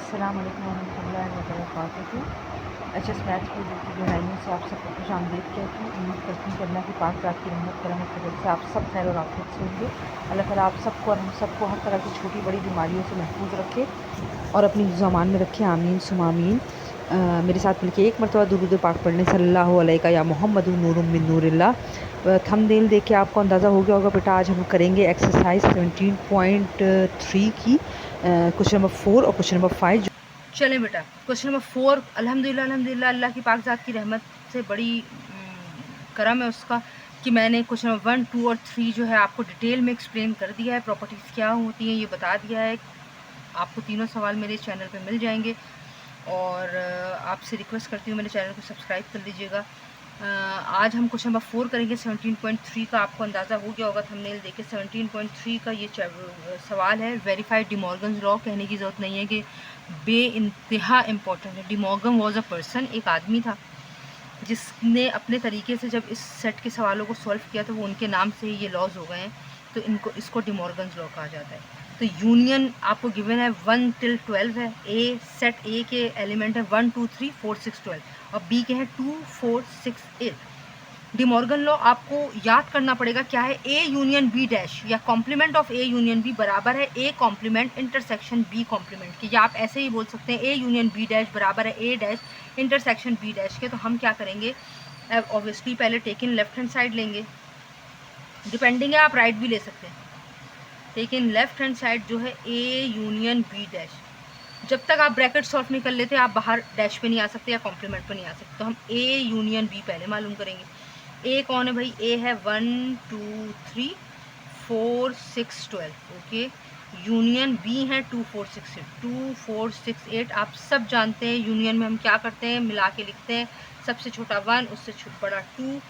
अस्सलाम वालेकुम रहमतुल्लाहि व बरकातुहू। एचएस मैथ्स की गहराइयों से आप सबको खुश आमदीद कहती हूँ। उम्मीद करती हूँ कि अल्लाह की पाक ज़ात की रहमत करम और फजल से आप सब खैर और आफियत से होंगे। अल्लाह ताला आप सबको और हम सबको हर तरह की छोटी बड़ी बीमारियों से महफूज रखे और अपनी ज़मान में रखे। आमीन सुम आमीन। मेरे साथ मिलके एक मरतबा दुरूद पाक पढ़ने सल्लल्लाहु अलैका या मोहम्मद नूरुम मिन नूरिल्लाह। थंबनेल देख के आपको अंदाज़ा हो गया होगा बेटा आज हम करेंगे एक्सरसाइज 17.3 की क्वेश्चन नंबर 4 और क्वेश्चन नंबर 5। चलें बेटा, क्वेश्चन नंबर 4 अल्हम्दुलिल्लाह अल्हम्दुलिल्लाह अल्लाह की पाक ज़ात की रहमत से बड़ी करम है उसका कि मैंने क्वेश्चन नंबर 1, 2 और 3 जो है आपको डिटेल में एक्सप्लेन कर दिया है। प्रॉपर्टीज़ क्या होती हैं ये बता दिया है। आपको तीनों सवाल मेरे चैनल पे मिल जाएंगे और आपसे रिक्वेस्ट करती हूँ मेरे चैनल को सब्सक्राइब कर लीजिएगा। आज हम क्वेश्चन नंबर 4 करेंगे 17.3 का। आपको अंदाज़ा हो गया होगा थंबनेल देख के। 17.3 का ये सवाल है वेरीफाइड डी मॉर्गन्स लॉ। कहने की ज़रूरत नहीं है कि बेइंतहा इम्पोर्टेंट है। De Morgan was a person, एक आदमी था जिसने अपने तरीके से जब इस सेट के सवालों को सॉल्व किया तो वो उनके नाम से ही ये लॉज हो गए हैं, तो इसको डी मॉर्गन्स लॉ कहा जाता है। तो यूनियन आपको गिवन है 1 till 12 है। ए सेट ए के एलिमेंट है 1 2 3 4 6 12 और बी के हैं 2 4 6 8। डी मॉर्गन लॉ आपको याद करना पड़ेगा क्या है। ए यूनियन बी डैश या complement of A union B बराबर है A complement intersection B complement के, या आप ऐसे ही बोल सकते हैं ए यूनियन बी डैश बराबर है A dash intersection B dash के। तो हम क्या करेंगे, ऑब्वियसली पहले टेकन लेफ्ट हैंड साइड लेंगे, डिपेंडिंग है आप राइट भी ले सकते हैं। लेकिन लेफ्ट हैंड साइड जो है ए यूनियन बी डैश, जब तक आप ब्रैकेट सॉल्व नहीं कर लेते आप बाहर डैश पे नहीं आ सकते या कॉम्प्लीमेंट पे नहीं आ सकते। तो हम ए यूनियन बी पहले मालूम करेंगे। ए कौन है भाई, ए है 1 2 3 4 6 12 ओके। यूनियन बी है 2 4 6 8 2 4 6 8। आप सब जानते हैं यूनियन में हम क्या करते हैं, मिला के लिखते हैं। सबसे छोटा 1, उससे बड़ा 2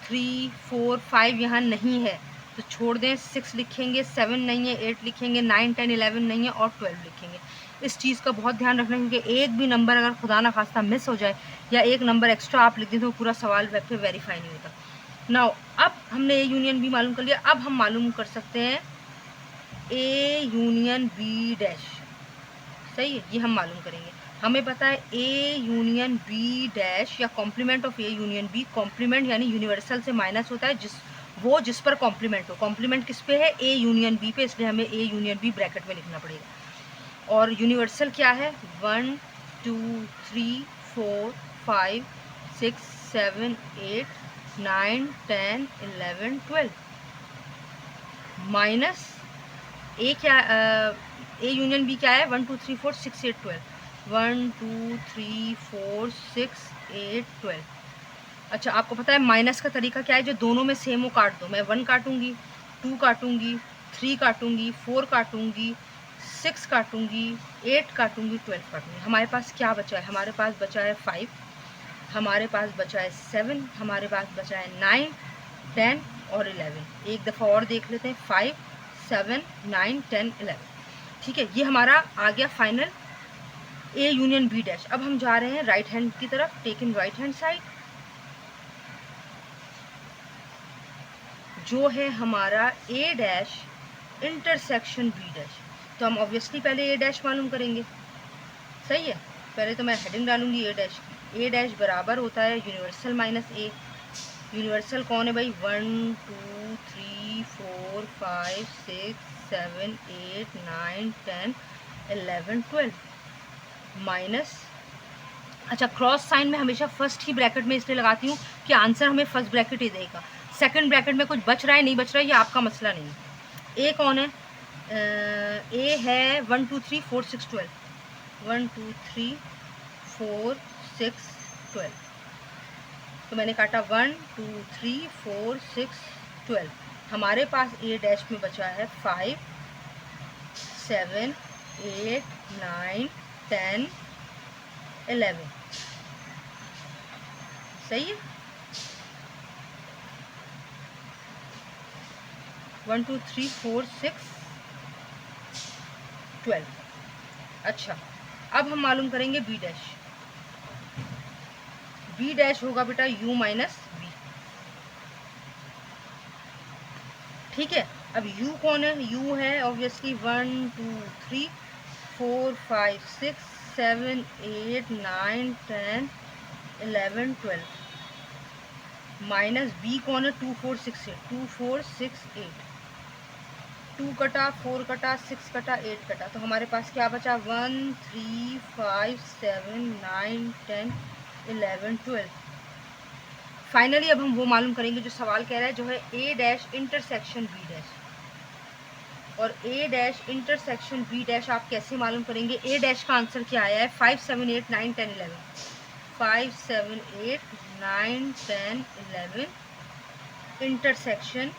3 4 5 यहाँ नहीं है तो छोड़ दें। 6 लिखेंगे, 7 नहीं है, 8 लिखेंगे, 9 10 11 नहीं है और 12 लिखेंगे। इस चीज़ का बहुत ध्यान रखना है क्योंकि एक भी नंबर अगर खुदा ना खास्ता मिस हो जाए या एक नंबर एक्स्ट्रा आप लिख दें तो पूरा सवाल वेब पे वेरीफाई नहीं होता। नाउ अब हमने ए यूनियन बी मालूम कर लिया। अब हम मालूम कर सकते हैं ए यूनियन बी डैश। सही है, ये हम मालूम करेंगे। हमें पता है ए यूनियन बी डैश या complement of A union B. Complement यानी यूनिवर्सल से माइनस होता है जिस पर कॉम्प्लीमेंट हो। कॉम्प्लीमेंट किस पे है, ए यूनियन बी पे, इसलिए हमें ए यूनियन बी ब्रैकेट में लिखना पड़ेगा। और यूनिवर्सल क्या है, 1 2 3 4 5 6 7 8 9 10 11 12 माइनस ए क्या, ए यूनियन बी क्या है, 1 2 3 4 6 8 12 1 2 3 4 6 8 12। अच्छा आपको पता है माइनस का तरीका क्या है, जो दोनों में सेम हो काट दो। मैं 1 काटूंगी, 2 काटूंगी, 3 काटूंगी, 4 काटूंगी, 6 काटूंगी, 8 काटूंगी, 12 काटूंगी। हमारे पास क्या बचा है, हमारे पास बचा है 5, हमारे पास बचा है 7, हमारे पास बचा है 9 10 और 11। एक दफ़ा और देख लेते हैं, 5 7 9 10 11। ठीक है, ये हमारा आ गया final A union B dash. अब हम जा रहे हैं राइट हैंड की तरफ, take in right hand side जो है हमारा A dash intersection B dash. तो हम ऑब्वियसली पहले ए डैश मालूम करेंगे। सही है, पहले तो मैं हेडिंग डालूंगी ए डैश की। ए डैश बराबर होता है यूनिवर्सल माइनस ए। यूनिवर्सल कौन है भाई, 1 2 3 4 5 6 7 8 9 10 11 12 माइनस। अच्छा क्रॉस साइन में हमेशा फर्स्ट ही ब्रैकेट में इसलिए लगाती हूँ कि आंसर हमें फर्स्ट ब्रैकेट ही देगा। सेकंड ब्रैकेट में कुछ बच रहा है नहीं बच रहा है ये आपका मसला नहीं है। ए कौन है, ए है 1 2 3 4 6 12 1 2 3 4 6 12। तो मैंने काटा 1 2 3 4 6 12। हमारे पास ए डैश में बचा है 5 7 8 9 10 11। सही है, 1 2 3 4 6 12। अच्छा अब हम मालूम करेंगे बी डैश। बी डैश होगा बेटा u माइनस बी। ठीक है, अब u कौन है, u है ऑब्वियसली 1 2 3 4 5 6 7 8 9 10 11 12 माइनस बी कौन है 2 4 6 8 2 4 6 8 2 कटा 4 कटा 6 कटा 8 कटा, तो हमारे पास क्या बचा 1 3 5 7 9 10 11 12। फाइनली अब हम वो मालूम करेंगे जो सवाल कह रहा है, जो है A dash intersection B dash. और A dash intersection B dash आप कैसे मालूम करेंगे? ए डैश का आंसर क्या आया है 5 7 8 9 10 11 5 7 8 9 10 11 इंटरसेक्शन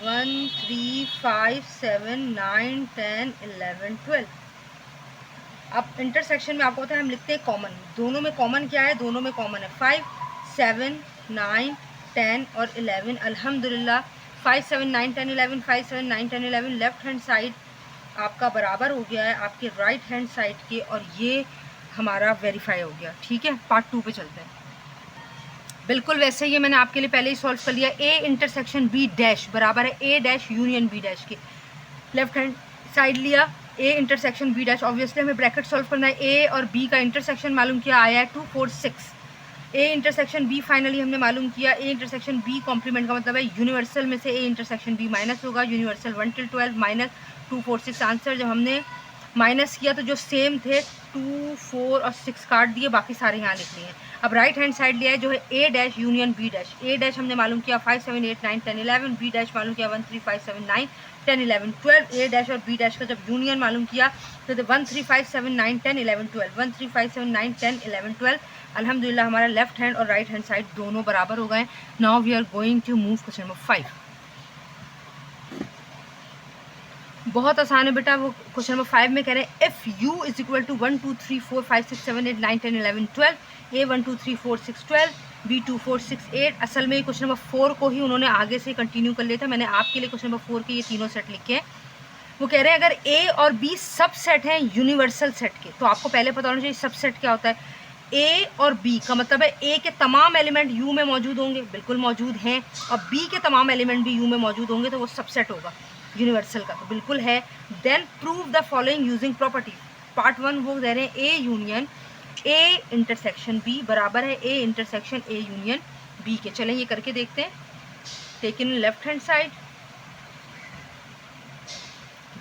1 3 5 7 9 10 11 12। अब इंटरसेक्शन में आपको पता है हम लिखते हैं कॉमन, दोनों में कॉमन क्या है? दोनों में कॉमन है 5 7 9 10 और 11। अल्हम्दुलिल्लाह 5 7 9 10 11 5 7 9 10 11 लेफ्ट हैंड साइड आपका बराबर हो गया है आपके राइट हैंड साइड के, और ये हमारा वेरीफाई हो गया। ठीक है, पार्ट 2 पे चलते हैं। बिल्कुल वैसे ही मैंने आपके लिए पहले ही सॉल्व कर लिया। ए इंटरसेक्शन बी डैश बराबर है A dash union B dash के। लेफ्ट हैंड साइड लिया A intersection B dash, obviously हमें ब्रैकेट सॉल्व करना है। ए और बी का इंटरसेक्शन मालूम किया, आया है 2 4 6। ए इंटरसेक्शन बी फाइनली हमने मालूम किया। ए इंटरसेक्शन बी कॉम्प्लीमेंट का मतलब है यूनिवर्सल में से ए इंटरसेक्शन बी माइनस होगा, यूनिवर्सल 1 till 12 माइनस 2 4 6। आंसर जब हमने माइनस किया तो जो सेम थे 2 4 और 6 काट दिए, बाकी सारे यहाँ लिख लिए हैं। अब राइट हैंड साइड लिया है जो है A dash union B dash. A dash हमने मालूम किया 5 7 8 9 10 11, बी डैश मालूम किया 1 3 5 7 9 10 11 12। ए डैश और बी डैश का जब यूनियन मालूम किया तो 1 3 5 7 9 10 11 12 1 3 5 7 9 10 11 12। अल्हम्दुलिल्लाह हमारा लेफ्ट हैंड और राइट हैंड साइड दोनों बराबर हो गए। Now we are going to move question number 5। बहुत आसान है बेटा। वो क्वेश्चन नंबर 5 में कह रहे हैं if u is equal to 1 2 3 4 5 6 7 8 9 10 11 12, a 1 2 3 4 6 12, b 2 4 6 8। असल में क्वेश्चन नंबर 4 को ही उन्होंने आगे से कंटिन्यू कर लिया था। मैंने आपके लिए क्वेश्चन नंबर 4 के ये तीनों सेट लिखे हैं। वो कह रहे हैं अगर a और b सब सेट हैं यूनिवर्सल सेट के, तो आपको पहले पता होना चाहिए सब सेट क्या होता है। a और b का मतलब है a के तमाम एलिमेंट u में मौजूद होंगे, बिल्कुल मौजूद हैं, और b के तमाम एलिमेंट भी u में मौजूद होंगे, तो वो सबसेट होगा यूनिवर्सल का, तो बिल्कुल है। Then prove the following using property. Part 1 वो कह रहे हैं A union A intersection B बराबर है A intersection A union B के। चलें ये करके देखते हैं। Take in left hand side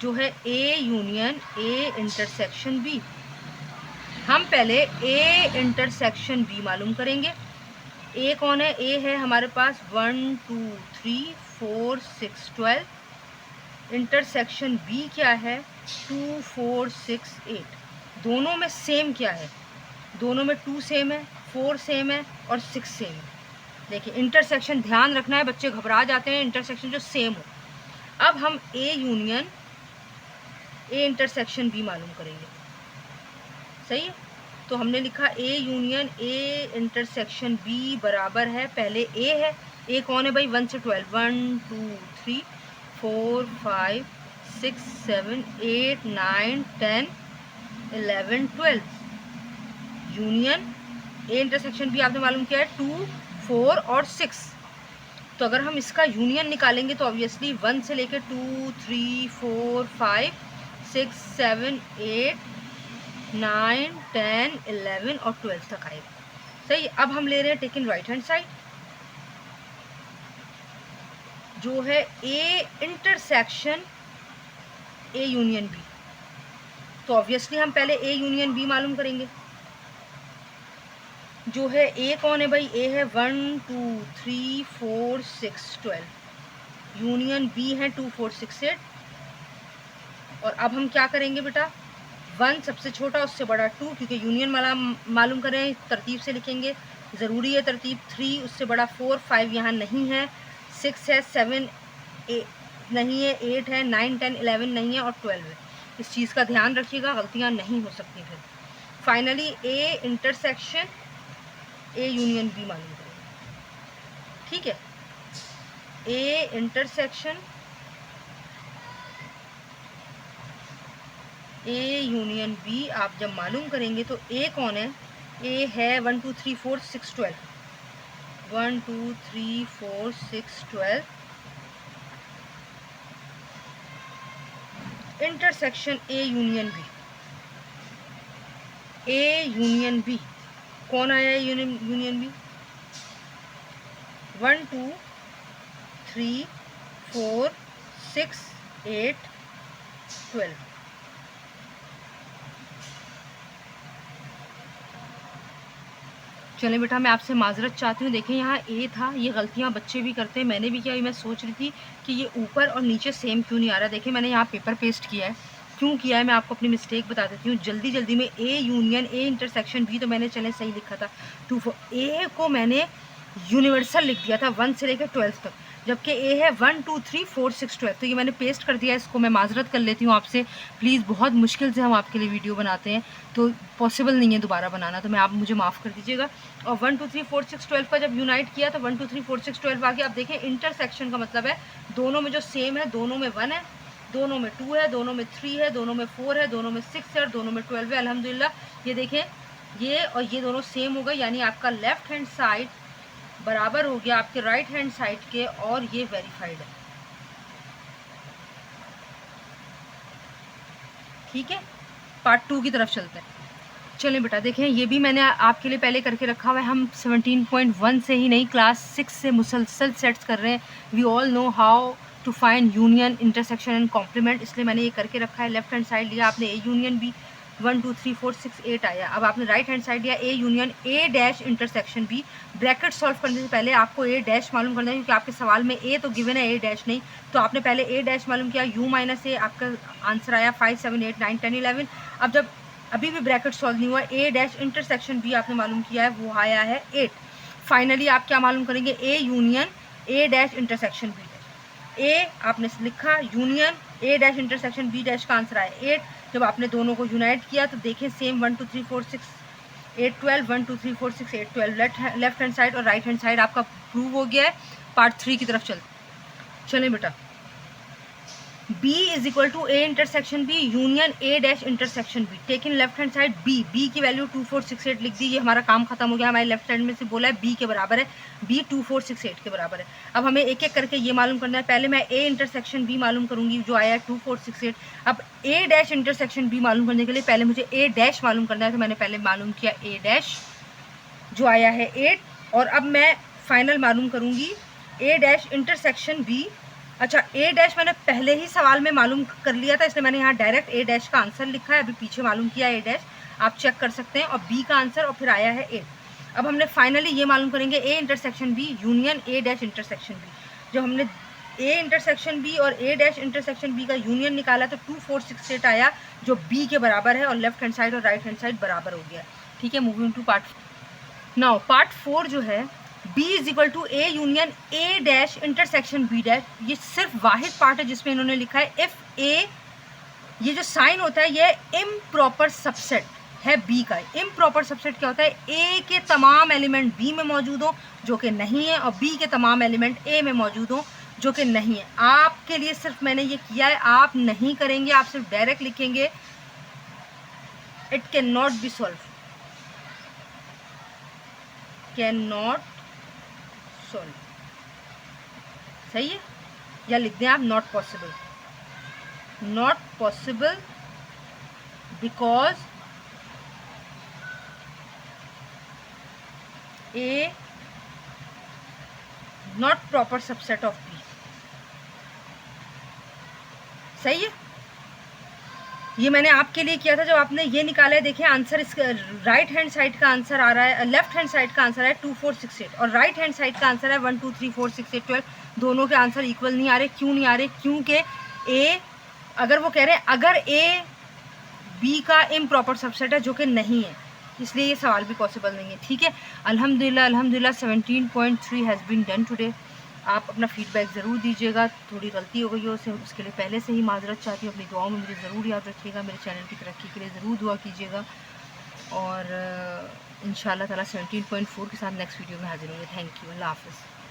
जो है A union A intersection B. हम पहले ए इंटरसेक्शन बी मालूम करेंगे। ए कौन है? ए है हमारे पास 1 2 3 4 6 12। इंटरसेक्शन बी क्या है? 2 4 6 8। दोनों में सेम क्या है? दोनों में 2 सेम है, 4 सेम है और 6 सेम है। देखिए इंटरसेक्शन ध्यान रखना है, बच्चे घबरा जाते हैं, इंटरसेक्शन जो सेम हो। अब हम A union A intersection B मालूम करेंगे। सही है, तो हमने लिखा A union A intersection B बराबर है, पहले ए है। ए कौन है भाई? 1 से 12, 1 2 3 4 5 6 7 8 9 10 11 12। यूनियन ए इंटरसेक्शन बी आपने मालूम किया है 2 4 और 6। तो अगर हम इसका यूनियन निकालेंगे तो ऑब्वियसली 1 से लेकर 2 3 4 5 6 7 8 9 10 11 और 12 तक आएगा। सही, अब हम ले रहे हैं take in right hand side जो है A intersection A union B. तो ऑब्वियसली हम पहले ए यूनियन बी मालूम करेंगे। जो है ए कौन है भाई? ए है 1 2 3 4 6 12। यूनियन बी है 2 4 6 8। और अब हम क्या करेंगे बेटा? 1 सबसे छोटा, उससे बड़ा 2, क्योंकि यूनियन मालूम करें तरतीब से लिखेंगे, ज़रूरी है तरतीब। 3 उससे बड़ा 4, 5 यहाँ नहीं है, 6 है, 7 नहीं है, 8 है, 9 10 11 नहीं है और 12 है। इस चीज़ का ध्यान रखिएगा, गलतियाँ नहीं हो सकती फिर। Finally A intersection A union B मालूम करेंगे। ठीक है, A intersection A union B आप जब मालूम करेंगे तो ए कौन है? ए है 1 2 3 4 6 12। 1 2 3 4 6 12। Intersection A union B, A union B, कौन आया है यूनियन बी? 1 2 3 4 6 8 12। चलें बेटा, मैं आपसे माजरत चाहती हूँ। देखें यहाँ ए था, ये गलतियाँ बच्चे भी करते हैं, मैंने भी किया। मैं सोच रही थी कि ये ऊपर और नीचे सेम क्यों नहीं आ रहा। देखिए मैंने यहाँ पेपर पेस्ट किया है, क्यों किया है मैं आपको अपनी मिस्टेक बता देती हूँ। जल्दी जल्दी में A union A intersection B तो मैंने चले सही लिखा था 2 4, ए को मैंने यूनिवर्सल लिख दिया था 1 से लेकर 12 तक, जबकि ए है 1 2 3 4 6 12। तो ये मैंने पेस्ट कर दिया, इसको मैं माजरत कर लेती हूँ आपसे। प्लीज़, बहुत मुश्किल से हम आपके लिए वीडियो बनाते हैं, तो पॉसिबल नहीं है दोबारा बनाना, तो मैं आप मुझे माफ़ कर दीजिएगा। और 1 2 3 4 6 12 का जब यूनाइट किया तो 1 2 3 4 6 12 आ गया। अब देखें इंटरसेक्शन का मतलब है दोनों में जो सेम है, दोनों में 1 है, दोनों में 2 है, दोनों में 3 है, दोनों में 4 है, दोनों में 6 है और दोनों में 12 है। अल्हम्दुलिल्लाह ये देखें, ये और ये दोनों सेम हो गए, यानी आपका लेफ्ट हैंड साइड बराबर हो गया आपके राइट हैंड साइड के, और ये वेरीफाइड है। ठीक है, पार्ट 2 की तरफ चलते हैं। चलें बेटा, देखें ये भी मैंने आपके लिए पहले करके रखा हुआ है। हम 17.1 से ही नहीं, क्लास 6 से मुसलसल सेट्स कर रहे हैं। We all know how to find union, intersection and complement, इसलिए मैंने ये करके रखा है। लेफ्ट हैंड साइड लिया आपने ए यूनियन बी, 1 2 3 4 6 8 आया। अब आपने राइट हैंड साइड लिया A union A dash intersection B. Bracket solve करने से पहले आपको ए डैश मालूम करना है, क्योंकि आपके सवाल में ए तो गिवन है, ए डैश नहीं। तो आपने पहले ए डैश मालूम किया, यू माइनस ए, आपका आंसर आया 5 7 8 9 10 11। अब जब अभी भी ब्रैकेट सॉल्व नहीं हुआ, ए डैश इंटरसेक्शन बी आपने मालूम किया है, वो आया है 8। फाइनली आप क्या मालूम करेंगे? A union A dash intersection B dash. A आपने लिखा union A dash intersection B dash का आंसर आया 8। जब आपने दोनों को यूनाइट किया तो देखें सेम 1 2 3 4 6 8 12, 1 2 3 4 6 8 12। लेफ्ट हैंड साइड और राइट हैंड साइड आपका प्रूव हो गया है। पार्ट 3 की तरफ चलें बेटा। B is equal to A intersection B union A dash intersection B. Taking left hand side B की वैल्यू 2468 लिख दी। ये हमारा काम खत्म हो गया। हमारे लेफ्ट साइड में से बोला है बी के बराबर है, बी 2468 के बराबर है। अब हमें एक एक करके ये मालूम करना है। पहले मैं ए इंटरसेक्शन बी मालूम करूंगी, जो आया है 2468। अब ए डैश इंटरसेक्शन बी मालूम करने के लिए पहले मुझे ए डैश मालूम करना है, तो मैंने पहले मालूम किया ए डैश, जो आया है 8। और अब मैं फाइनल मालूम करूंगी ए डैश इंटरसेक्शन बी। अच्छा, ए डैश मैंने पहले ही सवाल में मालूम कर लिया था, इसलिए मैंने यहाँ डायरेक्ट ए डैश का आंसर लिखा है। अभी पीछे मालूम किया ए डैश, आप चेक कर सकते हैं। और बी का आंसर और फिर आया है 8। अब हमने फाइनली ये मालूम करेंगे A intersection B union A dash intersection B. जो हमने ए इंटरसेक्शन बी और ए डैश इंटरसेक्शन बी का यूनियन निकाला तो 2468 आया, जो बी के बराबर है, और लेफ्ट हैंड साइड और राइट हैंड साइड बराबर हो गया। ठीक है, moving to part now. Part 4 जो है B is equal to A union A dash intersection B dash. ये सिर्फ वाहिद पार्ट है जिसमें इन्होंने लिखा है इफ ए, ये जो साइन होता है ये इम्प्रॉपर सबसेट है बी का। इम्प्रॉपर सबसेट क्या होता है? ए के तमाम एलिमेंट बी में मौजूद हो जो कि नहीं है, और बी के तमाम एलिमेंट ए में मौजूद हो जो कि नहीं है। आपके लिए सिर्फ मैंने ये किया है, आप नहीं करेंगे, आप सिर्फ डायरेक्ट लिखेंगे it can not be solve, can not solve. सही है, या लिख दें आप not possible, not possible because A not proper subset of B. सही है, ये मैंने आपके लिए किया था जब आपने ये निकाला है। देखिए आंसर इसका राइट हैंड साइड का आंसर आ रहा है, लेफ्ट हैंड साइड का आंसर है 2468 और राइट हैंड साइड का आंसर है 1 2 3 4 6 8 12। दोनों के आंसर इक्वल नहीं आ रहे। क्यों नहीं आ रहे? क्योंकि ए, अगर वो कह रहे हैं अगर ए बी का इम्प्रॉपर सबसेट है, जो कि नहीं है, इसलिए ये सवाल भी पॉसिबल नहीं है। ठीक है, अल्हम्दुलिल्लाह अल्हम्दुलिल्लाह 17.3 हैज़ बीन डन टुडे। आप अपना फीडबैक ज़रूर दीजिएगा। थोड़ी गलती हो गई हो उसके लिए पहले से ही माजरत चाहती हूँ। अपनी दुआओं में मुझे ज़रूर याद रखिएगा। मेरे चैनल की तरक्की के लिए ज़रूर दुआ कीजिएगा। और इंशाल्लाह ताला 17.4 के साथ नेक्स्ट वीडियो में हाजिर होंगे। थैंक यू, अल्लाह हाफ़िज़।